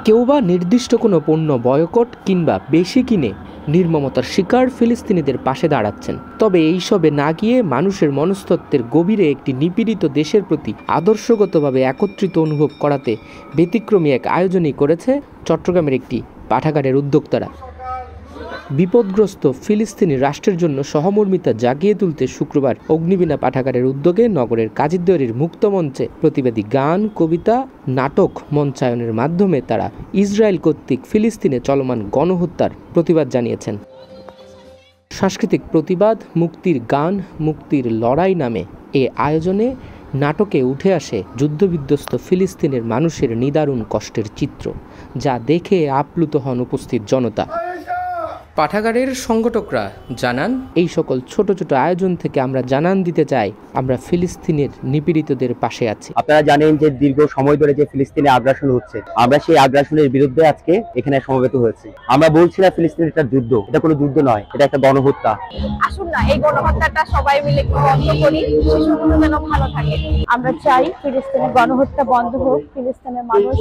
কেউ বা নির্দিষ্ট কোনো পণ্য বয়কট কিংবা বেশি কিনে নির্মমতার শিকার ফিলিস্তিনিদের পাশে দাঁড়াচ্ছেন। তবে এইসবে না গিয়ে মানুষের মনস্তত্ত্বের গভীরে একটি নিপীড়িত দেশের প্রতি আদর্শগতভাবে একত্রিত অনুভব করাতে ব্যতিক্রমী এক আয়োজনই করেছে চট্টগ্রামের একটি পাঠাগারের উদ্যোক্তারা। বিপদগ্রস্ত ফিলিস্তিনি রাষ্ট্রের জন্য সহমর্মিতা জাগিয়ে তুলতে শুক্রবার অগ্নিবীণা পাঠাগারের উদ্যোগে নগরের কাজীরদৈয়ের মুক্ত মঞ্চে প্রতিবাদী গান, কবিতা, নাটক মঞ্চায়নের মাধ্যমে তারা ইসরায়েল কর্তৃক ফিলিস্তিনে চলমান গণহত্যার প্রতিবাদ জানিয়েছেন। সাংস্কৃতিক প্রতিবাদ, মুক্তির গান, মুক্তির লড়াই নামে এ আয়োজনে নাটকে উঠে আসে যুদ্ধবিধ্বস্ত ফিলিস্তিনের মানুষের নিদারুণ কষ্টের চিত্র, যা দেখে আপ্লুত হন উপস্থিত জনতা। পাঠাগারের সংগঠকরা জানান, এই সকল ছোট ছোট আয়োজন থেকে আমরা জানান দিতে চাই আমরা ফিলিস্তিনের নিপীড়িতদের পাশে আছি। আপনারা জানেন যে দীর্ঘ সময় ধরে যে ফিলিস্তিনে আগ্রাসন হচ্ছে, আমরা সেই আগ্রাসনের বিরুদ্ধে আজকে এখানে সমবেত হয়েছি। আমরা বলছি না ফিলিস্তিনের একটা যুদ্ধ, এটা কোনো যুদ্ধ নয়, এটা একটা গণহত্যা। আসুন না এই গণহত্যাটা সবাই মিলে বন্ধ করি, শিশুগুলো যেন ভালো থাকে। আমরা চাই ফিলিস্তিনের গণহত্যা বন্ধ হোক, ফিলিস্তিনের মানুষ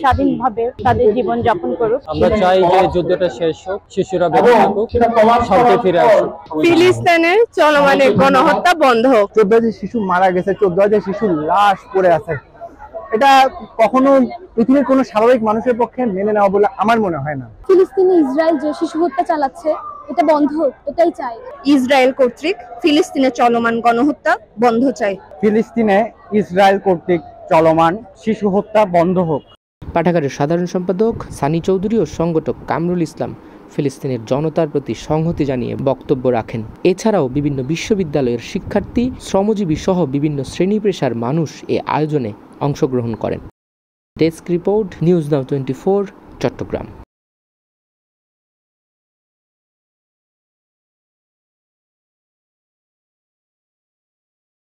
স্বাধীনভাবে তাদের জীবন যাপন করুক। আমরা চাই যে যুদ্ধটা শেষ হোক, শিশুরা বেঁচে থাকুক, শান্তি ফিরে আসুক। ফিলিস্তিনের চলমান গণহত্যা বন্ধ হোক। 14,000 শিশু মারা গেছে, 14,000 শিশুর লাশ পড়ে আছে। এটা কখনো পৃথিবীর কোনো স্বাভাবিক মানুষের পক্ষে মেনে নেওয়া বলে আমার মনে হয় না। ফিলিস্তিনে ইসরায়েল যে শিশু হত্যা চালাচ্ছে এটা বন্ধ হোক, এটাই চাই। ইসরায়েল কর্তৃক ফিলিস্তিনে চলমান গণহত্যা বন্ধ চাই। ফিলিস্তিনে ইসরায়েল কর্তৃক চলমান শিশু হত্যা বন্ধ হোক। পাঠাগারের সাধারণ সম্পাদক সানি চৌধুরী ও সংগঠক কামরুল ইসলাম ফিলিস্তিনের জনতার প্রতি সংহতি জানিয়ে বক্তব্য রাখেন। এছাড়াও বিভিন্ন বিশ্ববিদ্যালয়ের শিক্ষার্থী, শ্রমজীবী সহ বিভিন্ন শ্রেণী পেশার মানুষ এ আয়োজনে অংশগ্রহণ করেন। Desk report, news now 24, Chittagong.